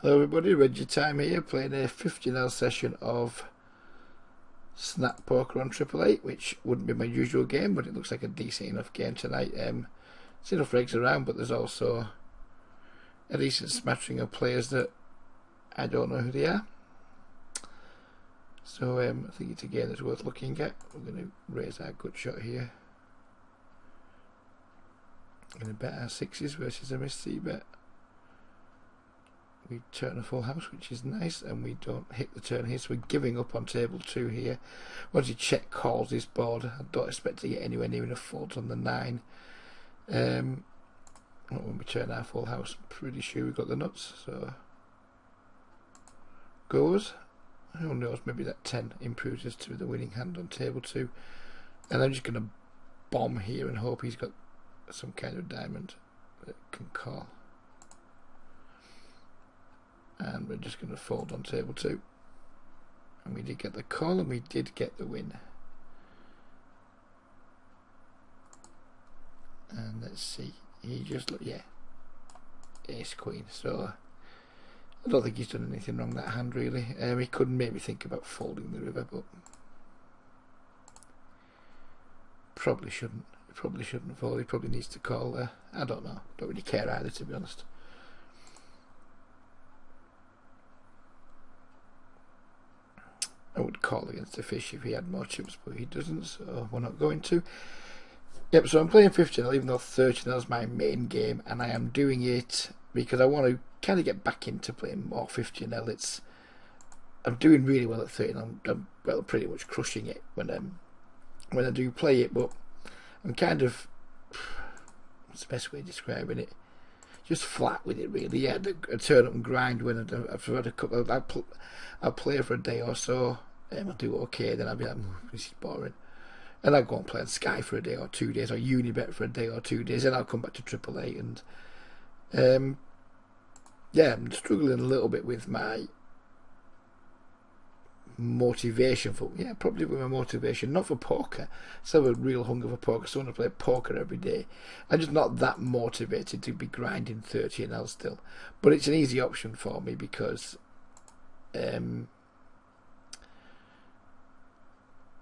Hello everybody, Reggie Time here, playing a 50-0 session of Snap Poker on Triple Eight, which wouldn't be my usual game, but it looks like a decent enough game tonight. There's enough regs around, but there's also a decent smattering of players that I don't know who they are. So I think it's a game that's worth looking at. We're going to raise our good shot here. I'm going to bet our sixes versus a missed C bet. We turn a full house, which is nice, and we don't hit the turn here, so we're giving up on table 2 here. Once you check calls this board, I don't expect to get anywhere near enough folds on the 9. When we turn our full house, I'm pretty sure we've got the nuts, so goes. Who knows, maybe that 10 improves us to the winning hand on table 2. And I'm just going to bomb here and hope he's got some kind of diamond that can call. And we're just going to fold on table 2. And we did get the call and we did get the win. And let's see, he just looked, yeah, ace queen. So I don't think he's done anything wrong that hand really. He could make me think about folding the river, but probably shouldn't. He probably shouldn't fold. He probably needs to call there. I don't know. Don't really care either, to be honest. I would call against the fish if he had more chips, but he doesn't, so we're not going to. Yep, so I'm playing 50-0, even though 30-0 is my main game, and I am doing it because I want to kind of get back into playing more 50-0. I'm doing really well at 30-0. I'm well, pretty much crushing it when I do play it, but I'm kind of, what's the best way of describing it? Just flat with it really. Yeah, I turn up and grind when I've had a couple of, I'll play for a day or so. I'll do okay, then I'll be like, this is boring. And I'll go and play on Sky for a day or 2 days, or Unibet for a day or 2 days, and I'll come back to Triple Eight. And yeah, I'm struggling a little bit with my motivation for, yeah, probably with my motivation, not for poker. So I have a real hunger for poker, so I want to play poker every day. I'm just not that motivated to be grinding 30-0 still, but it's an easy option for me because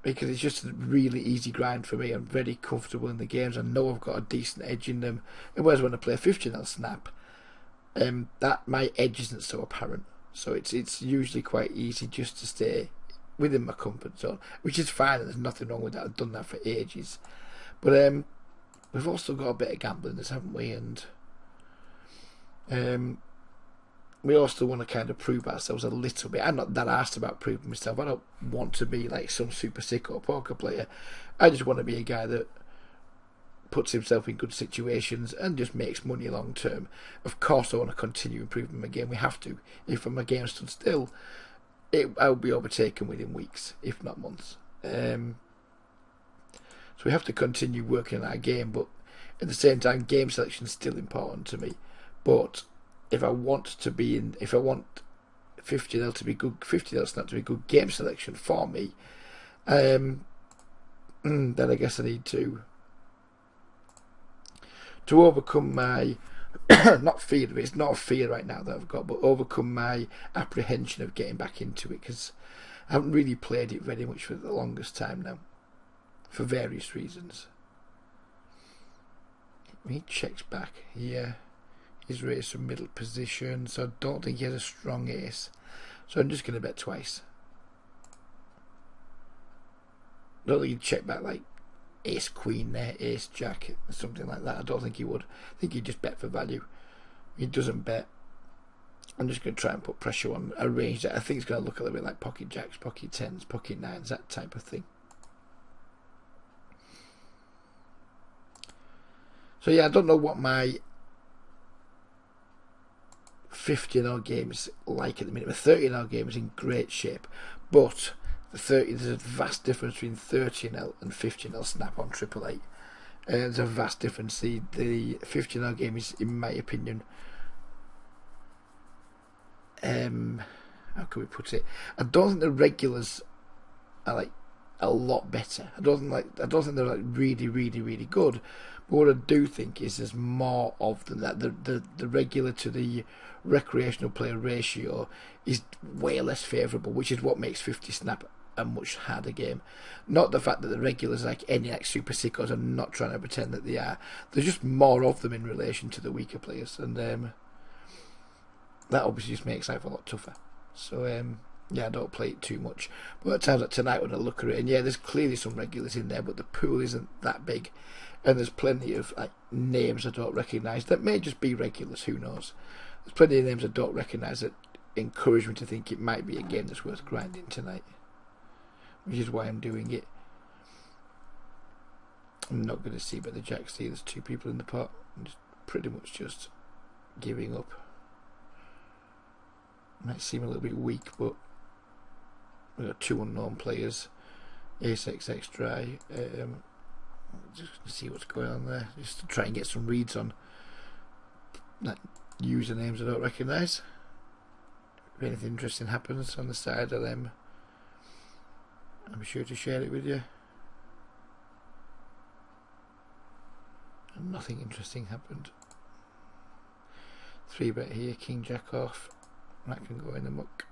it's just a really easy grind for me. I'm very comfortable in the games. I know I've got a decent edge in them, and whereas when I play 50-0 Snap, that my edge isn't so apparent. So it's usually quite easy just to stay within my comfort zone, which is fine. There's nothing wrong with that. I've done that for ages. But we've also got a bit of gambling in this, haven't we? And we also want to kind of prove ourselves a little bit. I'm not that arsed about proving myself. I don't want to be like some super sicko poker player. I just want to be a guy that puts himself in good situations and just makes money long term. Of course I want to continue improving my game. We have to. If my game stood still, I'll be overtaken within weeks, if not months. So we have to continue working on our game, but at the same time game selection is still important to me. But if I want 50-0 to be good, 50-0 Snap to be good game selection for me, then I guess I need to overcome my not fear. It's not a fear right now that I've got, but overcome my apprehension of getting back into it, because I haven't really played it very much for the longest time now, for various reasons. He checks back here. He's raised from middle position, so I don't think he has a strong ace. So I'm just going to bet twice. I don't think he'd check back like ace queen there, ace jack, something like that. I don't think he would. I think he'd just bet for value. He doesn't bet. I'm just going to try and put pressure on a range that I think is going to look a little bit like pocket jacks, pocket tens, pocket nines, that type of thing. So yeah, I don't know what my 50-0 game is like at the minute. The 30-0 game is in great shape, but there's a vast difference between 30-0 and 50-0 Snap on Triple Eight. There's a vast difference. The 50-0 game is, in my opinion, how can we put it? I don't think the regulars are like a lot better. I don't think they're like really, really, really good. But what I do think is there's more of them. That the regular to the recreational player ratio is way less favourable, which is what makes 50 Snap a much harder game. Not the fact that the regulars like any like super sickos are not trying to pretend that they are. There's just more of them in relation to the weaker players, and that obviously just makes life a lot tougher. So yeah, I don't play it too much. But at times like tonight when I look at it, and yeah, there's clearly some regulars in there, but the pool isn't that big, and there's plenty of like names I don't recognise that may just be regulars. Who knows? There's plenty of names I don't recognise that encourage me to think it might be a game that's worth grinding tonight, which is why I'm doing it. I'm not going to see by the jack. See, there's two people in the pot. I'm just pretty much just giving up. Might seem a little bit weak, but we've got two unknown players. Ace XX dry. Just to see what's going on there, just to try and get some reads on like usernames I don't recognise. If anything interesting happens on the side of them, I'm sure to share it with you. And nothing interesting happened. 3-bet here, King Jack off. That can go in the muck.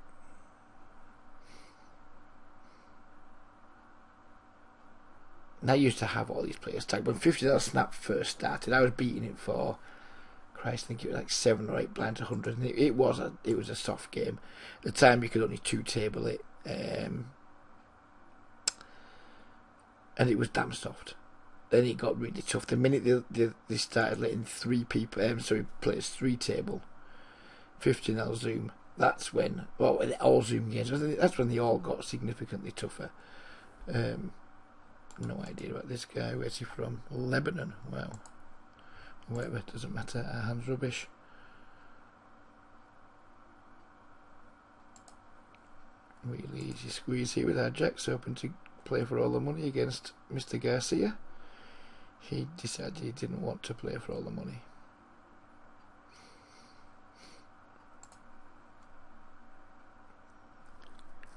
And I used to have all these players tagged. When $50 Snap first started, I was beating it for, Christ, I think it was like 7 or 8 blinds 100, and it was a soft game. At the time, you could only 2-table it, and it was damn soft. Then it got really tough. The minute they started letting players 3-table, 15L Zoom. That's when, well, all Zoom games. That's when they all got significantly tougher. No idea about this guy. Where's he from? Lebanon. Wow. Whatever, doesn't matter. Our hand's rubbish. Really easy squeeze here with our jacks, open to play for all the money against Mr. Garcia. He decided he didn't want to play for all the money.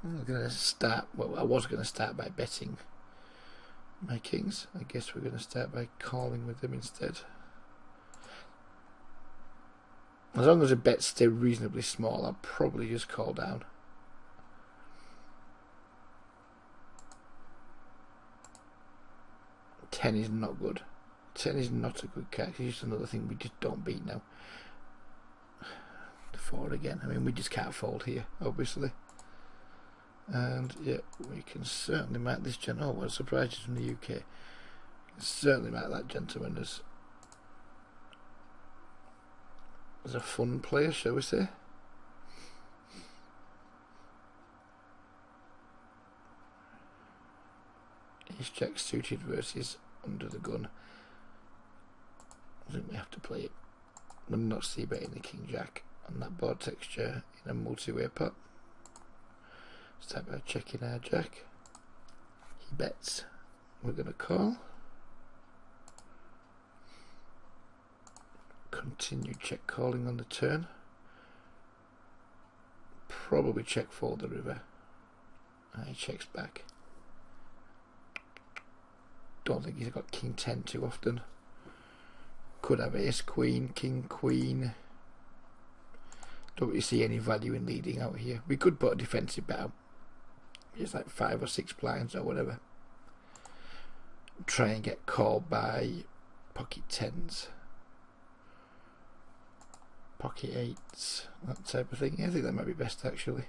I'm going to start, well, I was going to start by betting my kings. I guess we're going to start by calling with them instead. As long as the bets stay reasonably small, I'll probably just call down. Ten is not good. 10 is not a good card. It's just another thing we just don't beat now. The 4 again. I mean, we just can't fold here, obviously. And yeah, we can certainly mark this gentleman. Oh, what a surprise, he's from the UK. We can certainly mark that gentleman as a fun player, shall we say. Ace Jack suited versus under the gun. I think we have to play it. I'm not c-betting the King Jack on that board texture in a multi-way pot. Start by checking our jack. He bets. We're going to call. Continue check calling on the turn. Probably check fold the river. And he checks back. Don't think he's got King 10 too often. Could have Ace Queen, King Queen. Don't really see any value in leading out here. We could put a defensive bet out. Just like 5 or 6 blinds or whatever. Try and get called by pocket 10s. Pocket 8s. That type of thing. Yeah, I think that might be best actually.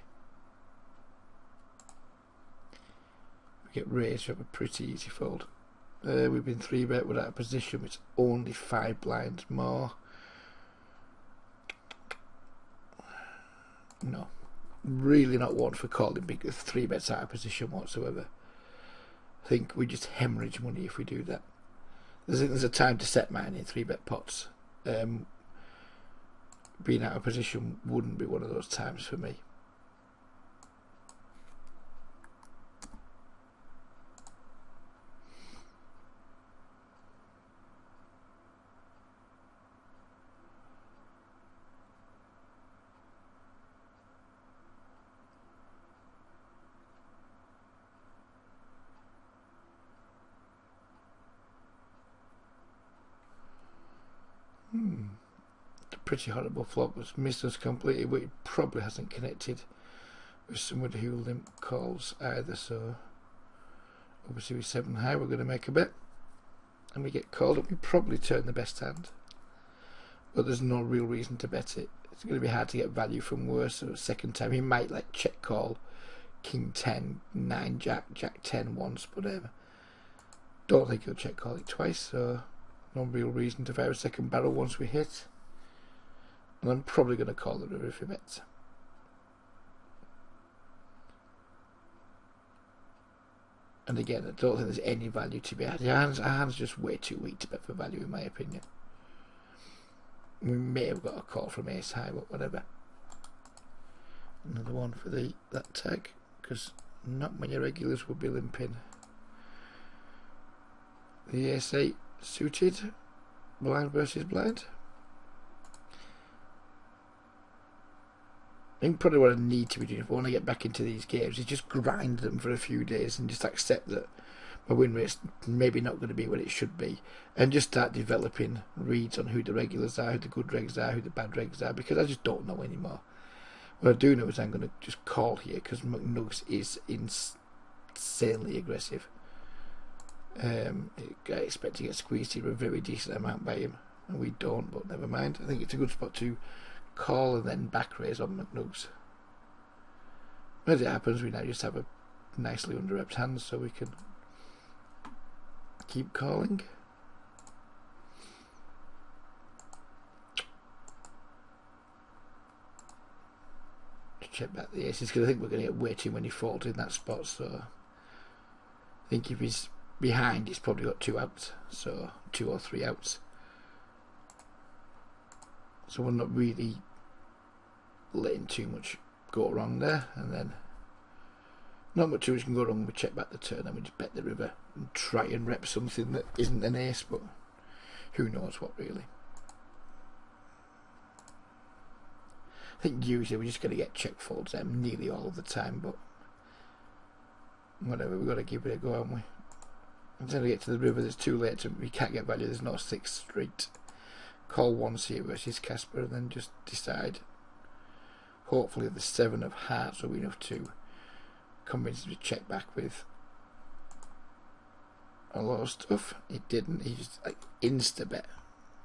We get raised, we have a pretty easy fold. We've been 3-bet without a position, which is only 5 blinds more. No, really not one for calling big 3-bets out of position whatsoever. I think we just hemorrhage money if we do that. There's a time to set mine in 3-bet pots. Being out of position wouldn't be one of those times for me. pretty horrible flop. It's missed us completely, but it probably hasn't connected with somebody who limp calls either. So obviously with 7 high we're going to make a bet, and we get called up. We probably turn the best hand, but there's no real reason to bet it. It's going to be hard to get value from worse. So second time he might like check call King 10, 9 Jack, Jack 10 once, but don't think he'll check call it twice. So no real reason to fire a second barrel once we hit. And I'm probably going to call the river if he bets. And again, I don't think there's any value to be had. Our hand's just way too weak to bet for value, in my opinion. We may have got a call from ace high, but whatever. Another one for that tag, because not many regulars will be limping. The ace 8 suited, blind versus blind. I think probably what I need to be doing if I want to get back into these games is just grind them for a few days and just accept that my win rate's maybe not going to be what it should be, and just start developing reads on who the regulars are, who the good regs are, who the bad regs are, because I just don't know anymore. What I do know is I'm going to just call here because McNugs is insanely aggressive. I expect to get squeezed here a very decent amount by him, and we don't, but never mind. I think it's a good spot to call and then back raise on McNugs. As it happens, we now just have a nicely under-repped hand, so we can keep calling. Check back the aces because I think we're going to get way too many faults in that spot, so I think if he's behind he's probably got 2 outs, so 2 or 3 outs, so we're not really letting too much go wrong there, and then not much too much can go wrong. We check back the turn and we just bet the river and try and rep something that isn't an ace, but who knows what really. I think usually we're just going to get check folds there nearly all of the time, but whatever, we've got to give it a go, haven't we? Until we get to the river, it's too late, we can't get value, there's no 6th straight. Call once here versus Casper and then just decide. Hopefully the 7 of hearts will be enough to convince him to check back with a lot of stuff. It didn't, he just like insta bet,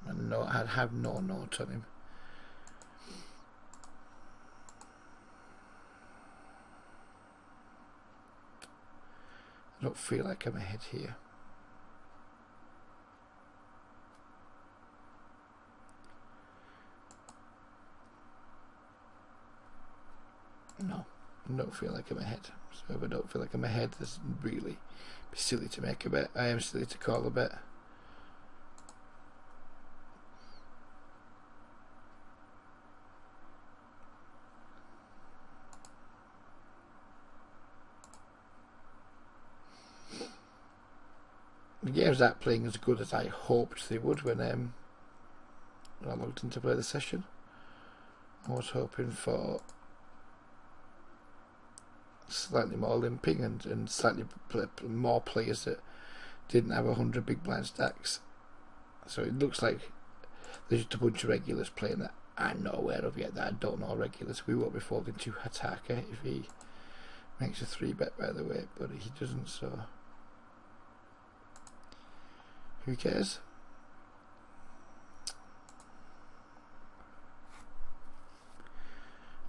and no, I'd have no note on him. I don't feel like I'm ahead here. No, I don't feel like I'm ahead. So if I don't feel like I'm ahead, this really be silly to make a bet. I am silly to call a bet. The games aren't playing as good as I hoped they would when I logged in to play the session. I was hoping for slightly more limping and slightly more players that didn't have 100 big blind stacks. So it looks like there's just a bunch of regulars playing that I'm not aware of yet, that I don't know regulars. We won't be folding to Hataka if he makes a 3-bet, by the way, but he doesn't, so who cares?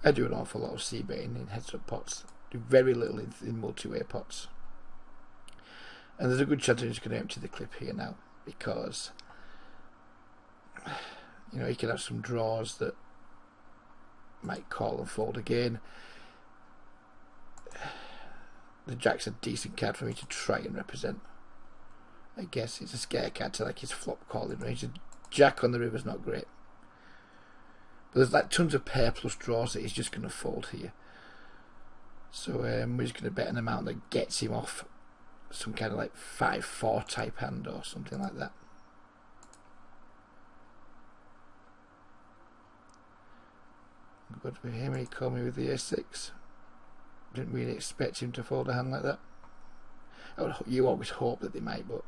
I do an awful lot of c-betting in heads-up pots. Do very little in multi-way pots. And there's a good chance I'm just going to empty the clip here now, because you know, he can have some draws that might call and fold again. The jack's a decent card for me to try and represent. I guess it's a scare card to like his flop calling range. A jack on the river's not great, but there's like tons of pair plus draws that he's just going to fold here. So we're just going to bet an amount that gets him off some kind of like 5-4 type hand or something like that. Good for him. He called me with the a6. Didn't really expect him to fold a hand like that. You always hope that they might, but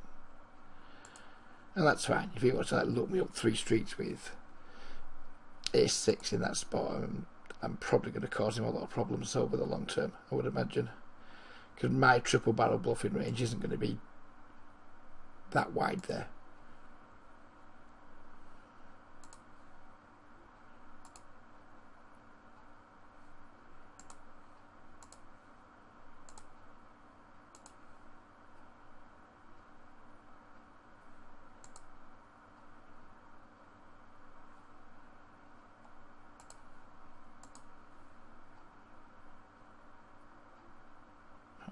and that's fine. If he wants to like look me up 3 streets with ace-6 in that spot, I'm probably going to cause him a lot of problems over the long term, I would imagine. Because my triple barrel bluffing range isn't going to be that wide there.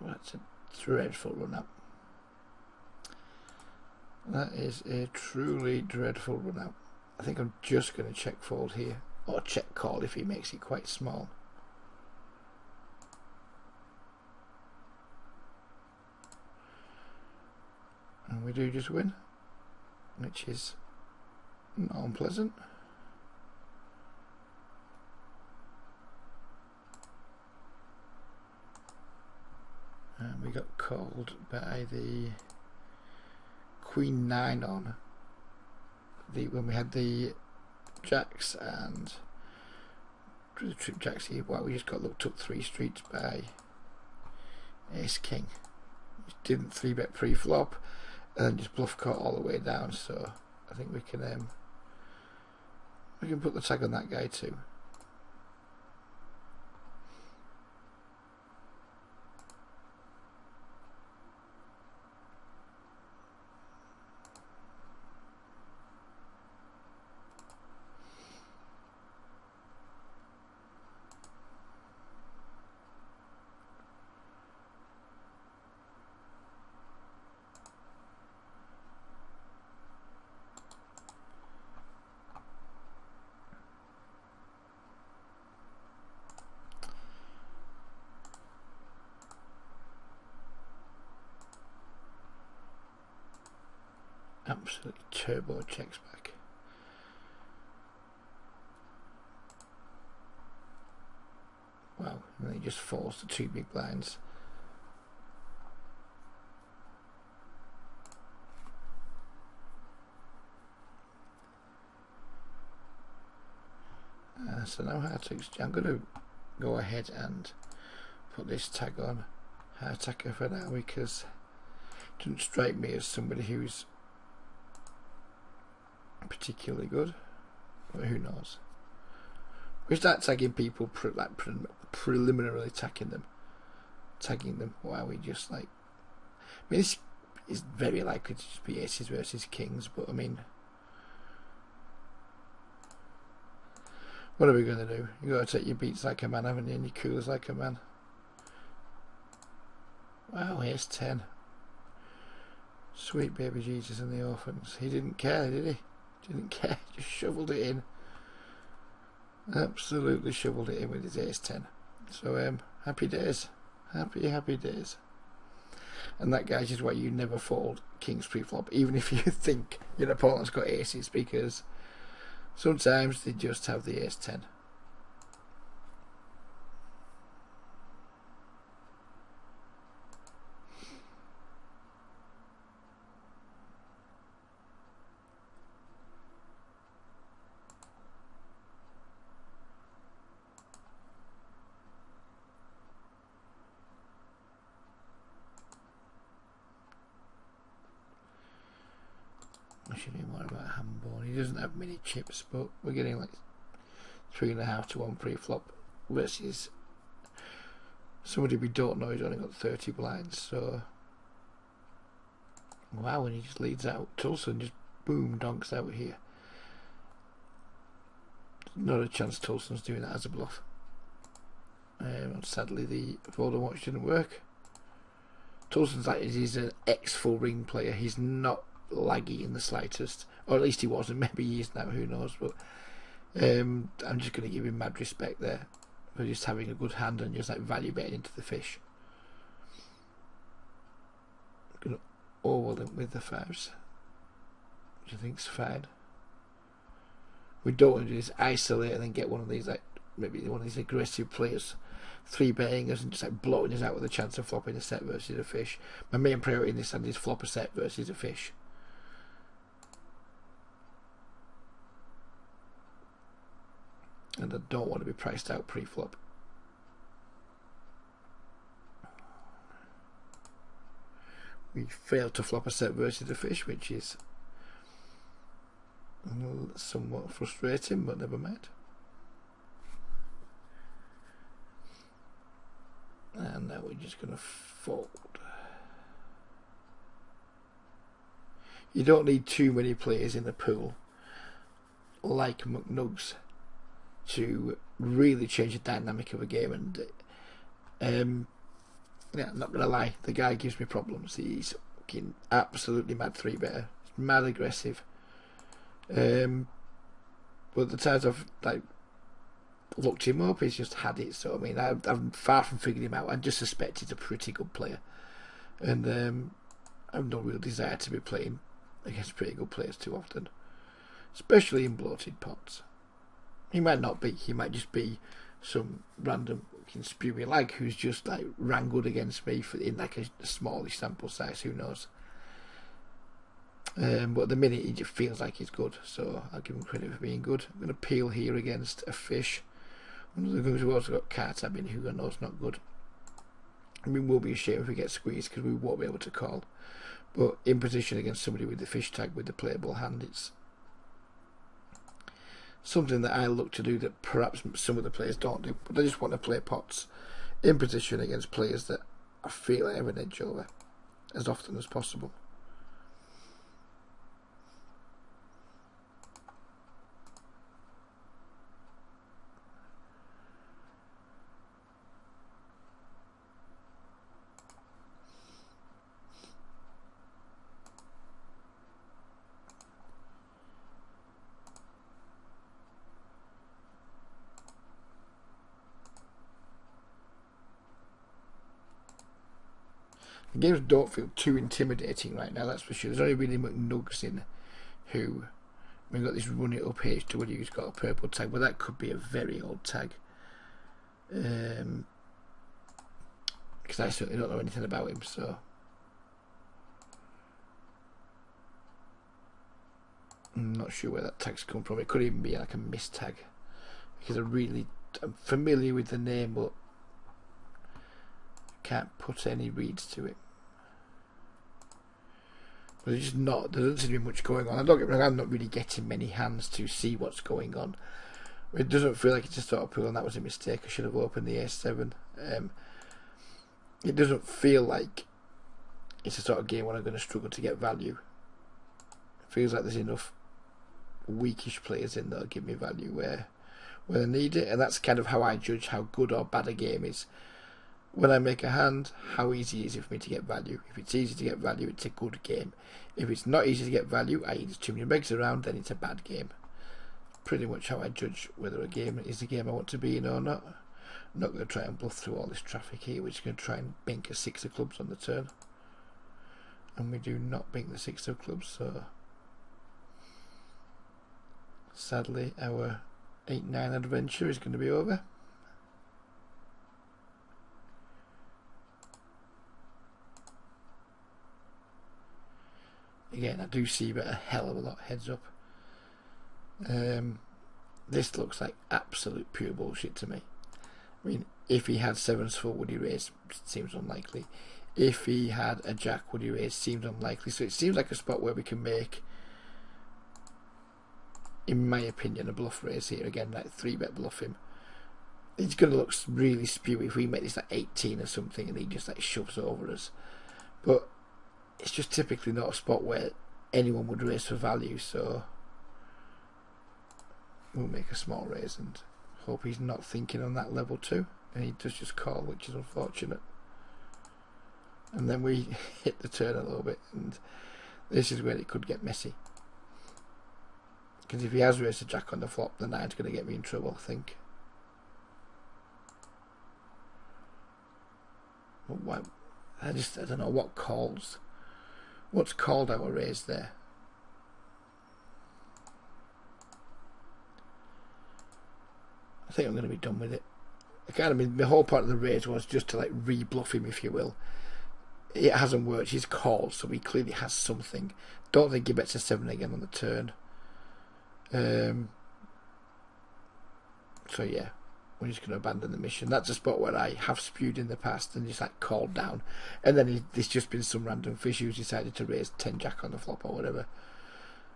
That's a dreadful run up. That is a truly dreadful run out. I think I'm just going to check fold here, or check call if he makes it quite small. And we do just win, which is not unpleasant. And we got called by the Queen 9 on when we had the jacks and the trip jacks here. Well, we just got looked up 3 streets by Ace King. Just didn't 3-bet pre-flop and then just bluff caught all the way down. So I think we can put the tag on that guy too. Absolutely turbo checks back. Wow, and then he just falls to 2 big blinds. So now I'm going to go ahead and put this tag on High-Tacker for now, because it doesn't strike me as somebody who's particularly good, but who knows. We start tagging people preliminarily tagging them while we just like, I mean, this is very likely to just be aces versus kings, but I mean, what are we going to do? You got to take your beats like a man, haven't you, and your coolers like a man. Wow, ace 10. Sweet baby Jesus and the orphans. He didn't care, did he? Didn't care, just shoveled it in. Absolutely shoveled it in with his ace 10. So happy days. Happy days. And that, guys, is why you never fold kings pre-flop, even if you think your opponent's got aces, because sometimes they just have the ace 10. I should know more about Hamborn. He doesn't have many chips, but we're getting like 3.5 to 1 pre-flop versus somebody we don't know who's only got 30 blinds. So wow, and he just leads out. Tulsen just boom donks out here. Not a chance Tulsen's doing that as a bluff. Sadly, the Fold'em Watch didn't work. Tulsen's like, he's an ex-full ring player. He's not laggy in the slightest, or at least he wasn't. Maybe he is now, who knows. But I'm just going to give him mad respect there for just having a good hand and just like value betting into the fish. I'm going to overwhelm him with the 5s, which I think's fine. We don't want to do is isolate and then get one of these, like maybe one of these aggressive players 3-betting us and just like blowing us out with a chance of flopping a set versus a fish. My main priority in this hand is flop a set versus a fish. and I don't want to be priced out pre-flop. We failed to flop a set versus the fish, which is somewhat frustrating, but never mind. And now we're just going to fold. You don't need too many players in the pool like McNugs to really change the dynamic of a game. And yeah, I'm not going to lie, the guy gives me problems. He's fucking absolutely mad 3-better. He's mad aggressive. But the times I've like looked him up, he's just had it. So I mean, I'm far from figuring him out. I just suspect he's a pretty good player, and I have no real desire to be playing against pretty good players too often, especially in bloated pots. He might not be. He might just be some random fucking spewy lag who's just like wrangled against me in like a smallish sample size. Who knows? But at the minute he just feels like he's good, so I'll give him credit for being good. I'm going to peel here against a fish. One of the guys who also got card tapping, who I know is not good. I mean, we'll be a shame if we get squeezed because we won't be able to call. But in position against somebody with the fish tag with the playable hand, it's something that I look to do that perhaps some of the players don't do. But I just want to play pots in position against players that I feel I have an edge over as often as possible. The games don't feel too intimidating right now, that's for sure. There's only really McNugs in who, we've got this Run It Up H2 who's got a purple tag, but that could be a very old tag. Because I certainly don't know anything about him, so I'm not sure where that tag's come from. It could even be like a miss tag, because I'm familiar with the name, but can't put any reads to it. But there's just not. There doesn't seem to be much going on. I don't get me wrong, I'm not really getting many hands to see what's going on. It doesn't feel like it's a sort of pool, and that was a mistake. I should have opened the A7. It doesn't feel like it's a sort of game where I'm going to struggle to get value. It feels like there's enough weakish players in there that give me value where I need it, and that's kind of how I judge how good or bad a game is. When I make a hand, how easy is it for me to get value? If it's easy to get value, it's a good game. If it's not easy to get value, i.e. there's too many regs around, then it's a bad game. Pretty much how I judge whether a game is a game I want to be in or not. I'm not going to try and bluff through all this traffic here. We're just going to try and bink a 6 of clubs on the turn. And we do not bink the 6 of clubs, so sadly our 8-9 adventure is going to be over. Again, I do see but a hell of a lot heads up. This looks like absolute pure bullshit to me. I mean, if he had 7s full, would he raise? Seems unlikely. If he had a jack, would he raise? Seems unlikely. So it seems like a spot where we can make, in my opinion, a bluff raise here. Again, like 3-bet bluff him. It's going to look really spewy if we make this like 18 or something and he just like shoves over us. But it's just typically not a spot where anyone would raise for value, so we'll make a small raise and hope he's not thinking on that level too, and he does just call, which is unfortunate. And then we hit the turn a little bit, and this is where it could get messy, because if he has raised a jack on the flop, the 9's going to get me in trouble, I think. But why, I don't know what calls. What's called our raise there? I think I'm going to be done with it. The whole part of the raise was just to like re-bluff him, if you will. It hasn't worked. He's called, so he clearly has something. Don't think he bets a 7 again on the turn. So yeah, we're just going to abandon the mission. That's a spot where I have spewed in the past and just like called down, and then there's just been some random fish who's decided to raise 10 jack on the flop or whatever.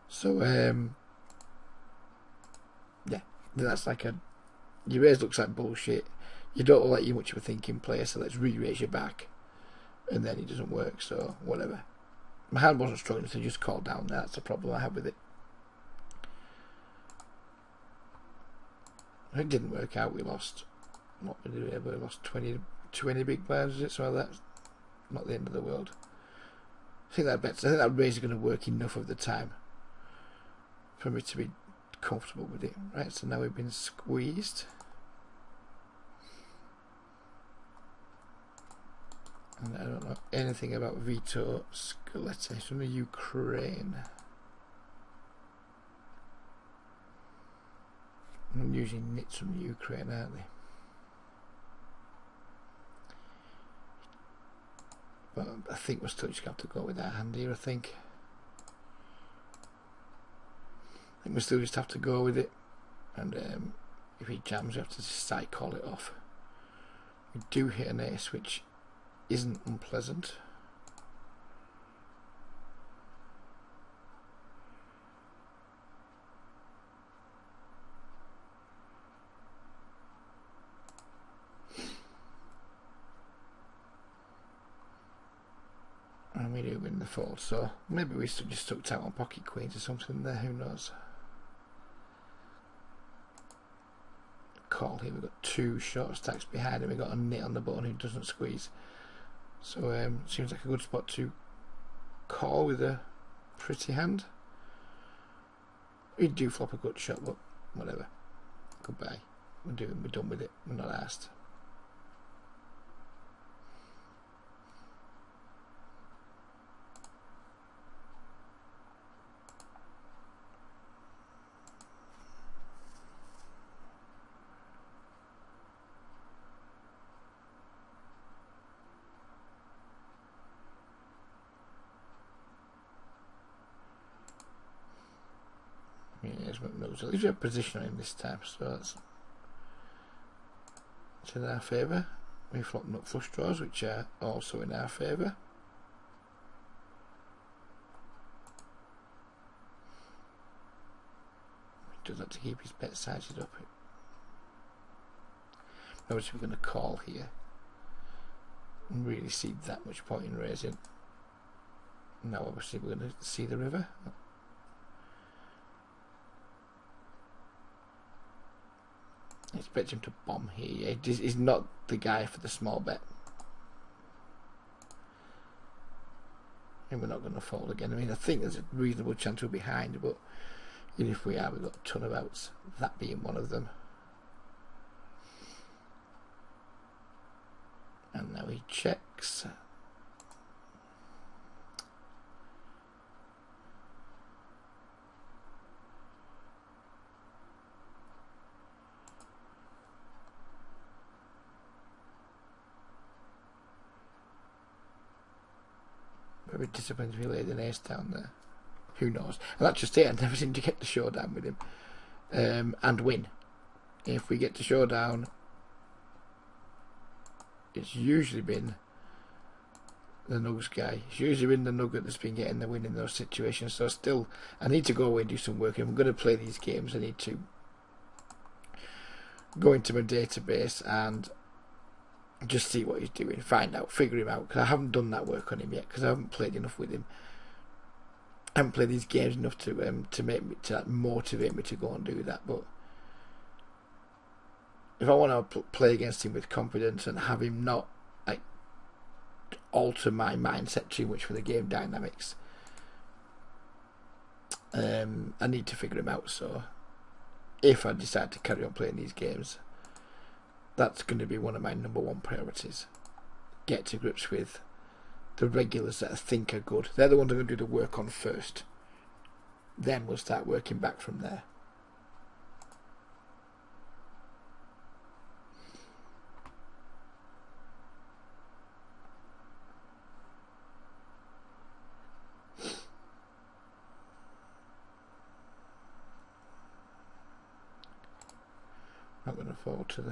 So yeah, that's like your raise looks like bullshit. You don't look like you're much of a thinking player, so let's re-raise your back, and then it doesn't work. So whatever. My hand wasn't strong enough to just call down there. That's the problem I have with it. It didn't work out. We lost. What we did, we lost 20 big blinds. Was it? So that's not the end of the world. I think that raise is going to work enough of the time for me to be comfortable with it. Right. So now we've been squeezed. And I don't know anything about Vito Scaletta. He's from the Ukraine. I'm usually nits from the Ukraine, aren't they? But I think we're still just going to have to go with that hand here, I think we still just have to go with it. And if he jams, we have to just side call it off. We do hit an ace, which isn't unpleasant. And we do win the fold, so maybe we just stuck out on pocket queens or something there, who knows. Call here, we've got 2 short stacks behind and we've got a nit on the button who doesn't squeeze. So seems like a good spot to call with a pretty hand. We do flop a good shot, but whatever. Goodbye. We're done with it. We're not asked. Yes, McMills. At least we have position on him this time, so that's in our favour. We flop nut flush draws, which are also in our favour. He does that to keep his bet sizes up. Obviously we're going to call here and really see that much point in raising. Now obviously we're going to see the river. I expect him to bomb here. He's not the guy for the small bet. And we're not going to fold again. I mean, I think there's a reasonable chance we're behind, but even if we are, we've got a ton of outs, that being one of them. And now he checks. Very disappointed if he laid an ace down there. Who knows? And that's just it. I never seem to get to showdown with him and win. If we get to showdown, it's usually been the Nugs guy. It's usually been the Nugget that's been getting the win in those situations. So still, I need to go away and do some work. If I'm going to play these games, I need to go into my database and just see what he's doing, find out, figure him out, because I haven't done that work on him yet, because I haven't played enough with him. I haven't played these games enough to motivate me to go and do that. But if I want to play against him with confidence and have him not like alter my mindset too much for the game dynamics, I need to figure him out. So if I decide to carry on playing these games, that's going to be one of my #1 priorities. Get to grips with the regulars that I think are good. They're the ones I'm going to do the work on first. Then we'll start working back from there. I'm not going fall to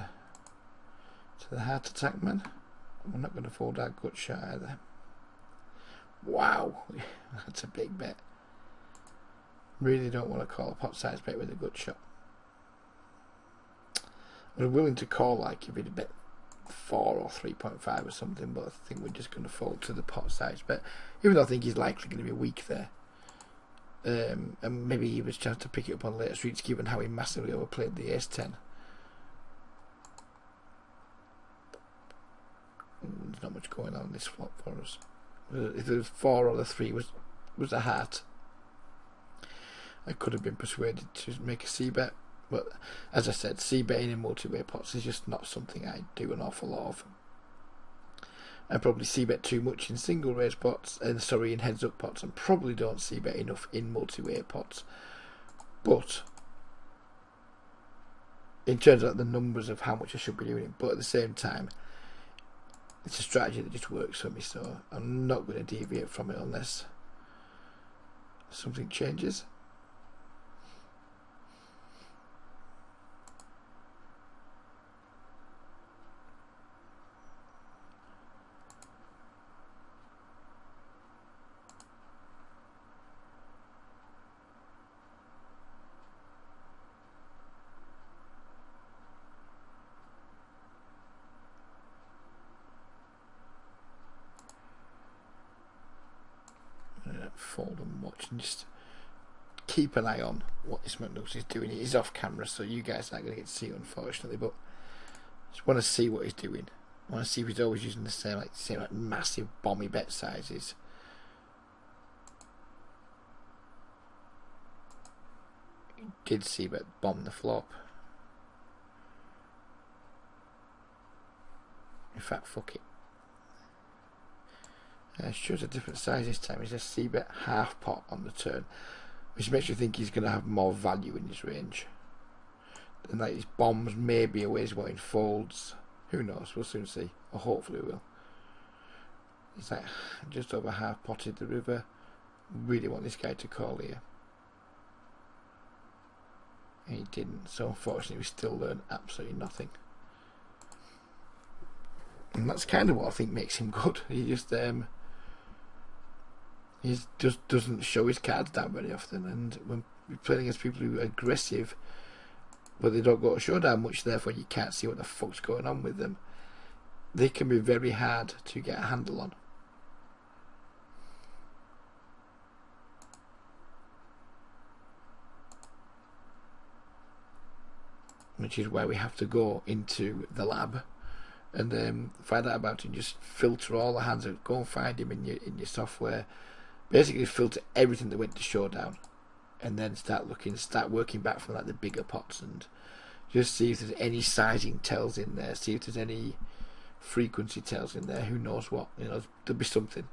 the heart attack man. We're not going to fold our gut shot either. Wow, that's a big bet. Really don't want to call a pot size bet with a gut shot. I was willing to call like if he'd bet 4 or 3.5 or something, but I think we're just going to fold to the pot size bet, even though I think he's likely going to be weak there. And maybe he was trying to pick it up on later streets given how he massively overplayed the ace-10. There's not much going on in this flop for us. If the 4 or the 3 was a heart, I could have been persuaded to make a c-bet, but as I said, c-betting in multi-way pots is just not something I do an awful lot of. I probably c-bet too much in single raise pots, in heads up pots, and probably don't c-bet enough in multi-way pots. But in terms of the numbers of how much I should be doing it, but at the same time, it's a strategy that just works for me, so I'm not going to deviate from it unless something changes. Fold and watch and just keep an eye on what this McNuggets is doing. He's off camera, so you guys aren't going to get to see it, unfortunately, but just want to see what he's doing. I want to see if he's always using the same massive bomby bet sizes. He did see bet bomb the flop. In fact, fuck it. Shows a different size this time. He says c-bet half pot on the turn, which makes you think he's going to have more value in his range. And like his bombs may be a ways what in folds. Who knows? We'll soon see. Or hopefully we will. He's like just over half potted the river. Really want this guy to call here. And he didn't. So unfortunately we still learn absolutely nothing. And that's kind of what I think makes him good. He just doesn't show his cards down very often, and when you're playing against people who are aggressive but they don't go to showdown much, therefore you can't see what the fuck's going on with them, they can be very hard to get a handle on. Which is why we have to go into the lab and find out about it and just filter all the hands out. Go and find him in your software. Basically filter everything that went to showdown, and then start working back from like the bigger pots and just see if there's any sizing tells in there, see if there's any frequency tells in there. Who knows what? There'll be something.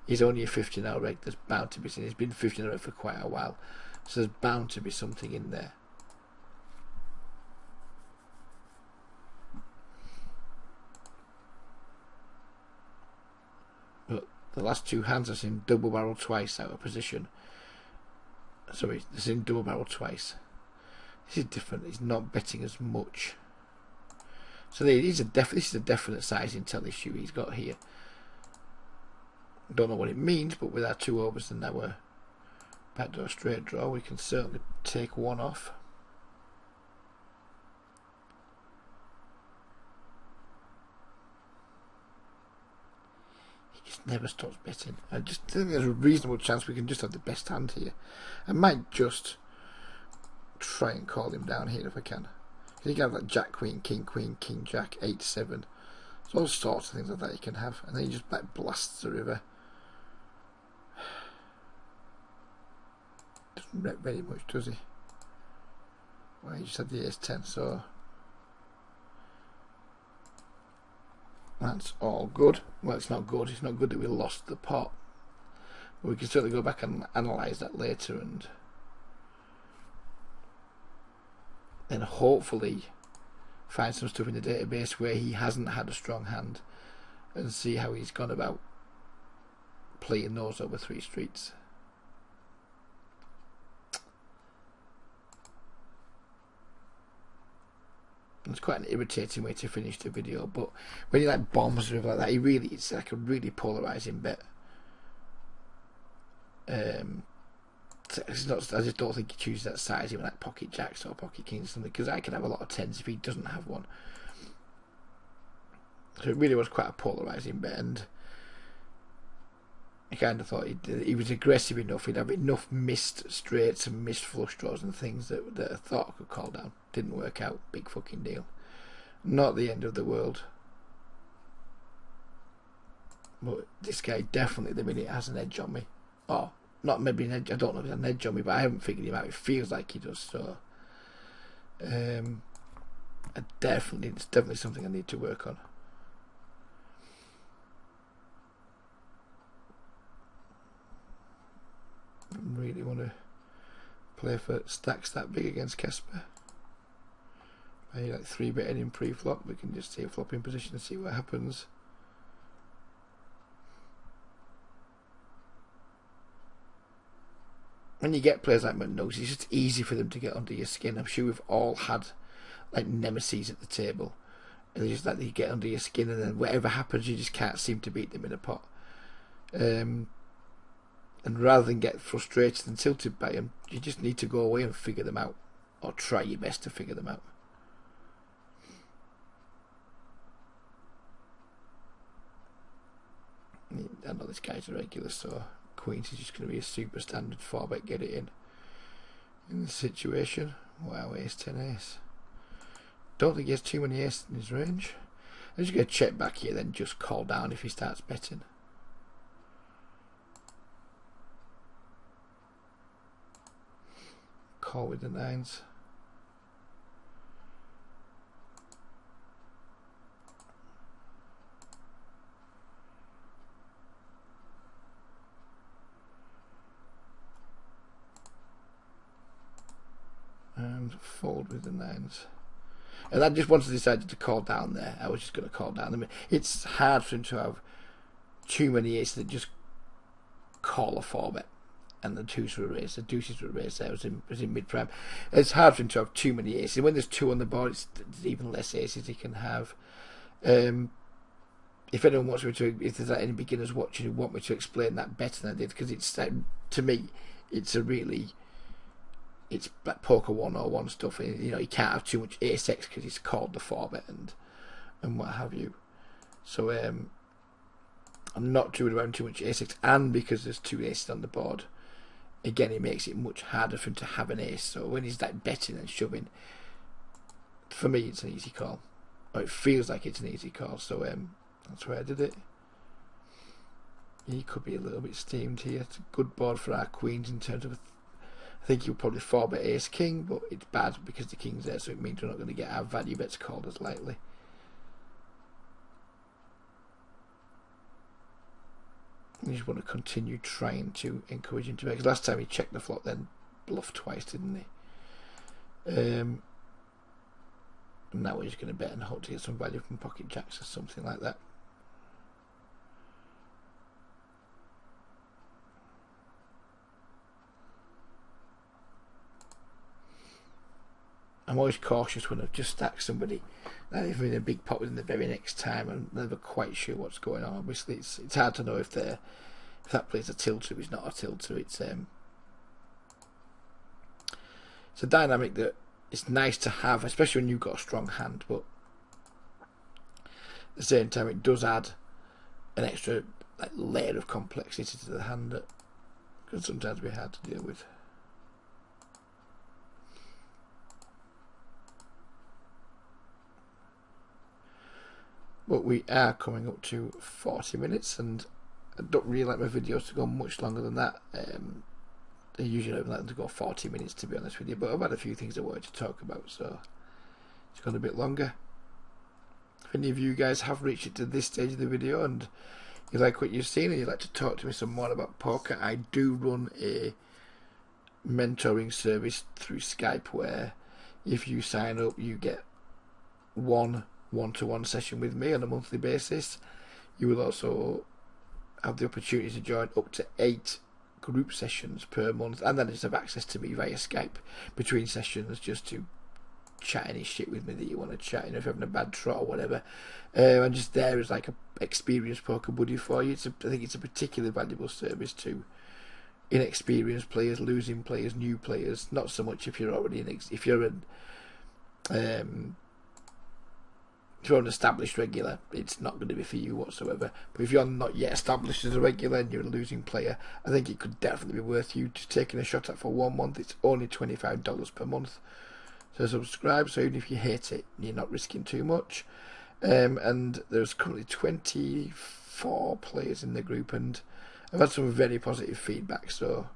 He's only a 15-hour reg. There's bound to be something. He's been 15-hour for quite a while, so there's bound to be something in there. But the last two hands I've seen double barrel twice out of position. Sorry, I've seen double barrel twice. This is different. He's not betting as much. So this is a definite sizing tell issue he's got here. Don't know what it means, but with our 2 overs and our backdoor straight draw, we can certainly take one off. He just never stops betting. I just think there's a reasonable chance we can just have the best hand here. I might just try and call him down here if I can. You can have like Jack Queen, King Jack, 8-7. There's all sorts of things like that you can have, and then he just like blasts the river. Doesn't rep very much, does he? Well, he just had the ace-10, so that's all good. Well, it's not good. It's not good that we lost the pot, but we can certainly go back and analyse that later, and then hopefully find some stuff in the database where he hasn't had a strong hand and see how he's gone about playing those over 3 streets. It's quite an irritating way to finish the video, but when he like bombs and like that, it's like a really polarising bit. It's not, I just don't think he chooses that size, even like pocket jacks or pocket kings or something, because I can have a lot of tens if he doesn't have one. So it really was quite a polarising bit, and I kind of thought he was aggressive enough. He'd have enough missed straights and missed flush draws and things that I thought I could call down. Didn't work out. Big fucking deal. Not the end of the world. But this guy definitely, at the minute, has an edge on me. Or not maybe an edge. I don't know if he has an edge on me, but I haven't figured him out. It feels like he does. So, it's definitely something I need to work on. Really want to play for stacks that big against Casper. Maybe like 3-betting in pre-flop. We can just stay flop in position and see what happens. When you get players like McNuggets, it's just easy for them to get under your skin. I'm sure we've all had like nemesis at the table, and they just like they get under your skin, and then whatever happens, you just can't seem to beat them in a pot. And rather than get frustrated and tilted by them, you just need to go away and figure them out, or try your best to figure them out. I know this guy's a regular, so Queens is just going to be a super standard 4-bet get it in this situation. Wow, ace 10 ace. Don't think he has too many aces in his range. I'm just going to check back here, then just call down if he starts betting. Call with the 9s. And fold with the 9s. And I just once I decided to call down there, I was just going to call down. I mean, it's hard for him to have too many aces that just call a 4-bet. And the deuces were raised there, was in mid-prime. It's hard for him to have too many aces. When there's 2 on the board, it's even less aces he can have. If anyone wants me to, if there's any beginners watching who want me to explain that better than I did, because it's to me, it's like poker 101 stuff. You know, you can't have too much ace-x because it's called the 4-bet and what have you. So I'm not too around too much ace-x, and because there's 2 aces on the board. Again, it makes it much harder for him to have an ace. So when he's like betting and shoving, for me, it's an easy call. Or it feels like it's an easy call. So that's where I did it. He could be a little bit steamed here. It's a good board for our queens in terms of. I think he'll probably 4-bet ace king, but it's bad because the king's there, so it means we're not going to get our value bets called as lightly. You just want to continue trying to encourage him to bet. Because last time he checked the flop, then bluffed twice, didn't he? And now we're just going to bet and hope to get some value from pocket jacks or something like that. I'm always cautious when I've just stacked somebody that if in a big pot within the very next time. I'm never quite sure what's going on. Obviously, it's hard to know if that plays a tilter. It's not a tilter. It's a dynamic that it's nice to have, especially when you've got a strong hand. But at the same time, it does add an extra layer of complexity to the hand that can sometimes be hard to deal with. But we are coming up to 40 minutes, and I don't really like my videos to go much longer than that. I usually don't like them to go 40 minutes, to be honest with you, but I've had a few things I wanted to talk about, so it's gone a bit longer. If any of you guys have reached it to this stage of the video and you like what you've seen and you'd like to talk to me some more about poker, I do run a mentoring service through Skype where if you sign up, you get one-to-one session with me on a monthly basis. You will also have the opportunity to join up to 8 group sessions per month, and then just have access to me via Skype between sessions just to chatting his shit with me that you want to chat, you know, if you're having a bad trot or whatever. I'm just there as like a experienced poker buddy for you. I think it's a particularly valuable service to inexperienced players, losing players, new players. Not so much if you're already if you're an established regular, it's not going to be for you whatsoever. But if you're not yet established as a regular and you're a losing player, I think it could definitely be worth you just taking a shot at for 1 month. It's only $25 per month. So subscribe, so even if you hate it, you're not risking too much. And there's currently 24 players in the group, and I've had some very positive feedback, so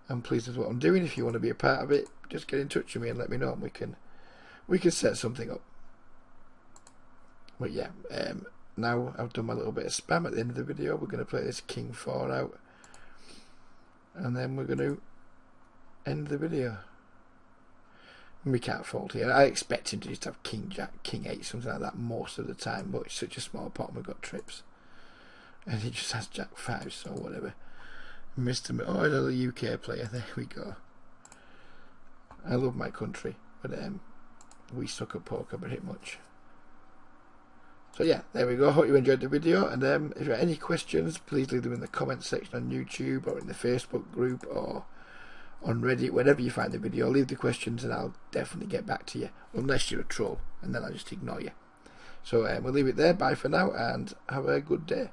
I'm pleased with what I'm doing. If you want to be a part of it, just get in touch with me and let me know, and we can set something up. But yeah, now I've done my little bit of spam at the end of the video. We're going to play this King 4 out, and then we're going to end the video. We can't fault here. I expect him to just have King Jack, King 8, something like that most of the time, but it's such a small pot and we've got trips. And he just has Jack 5, so whatever. Mr. Oh, another UK player. There we go. I love my country, but we suck at poker pretty much. So yeah, there we go. Hope you enjoyed the video, and if you have any questions, please leave them in the comments section on YouTube or in the Facebook group or on Reddit, wherever you find the video. Leave the questions and I'll definitely get back to you, unless you're a troll, and then I'll just ignore you. So we'll leave it there. Bye for now, and have a good day.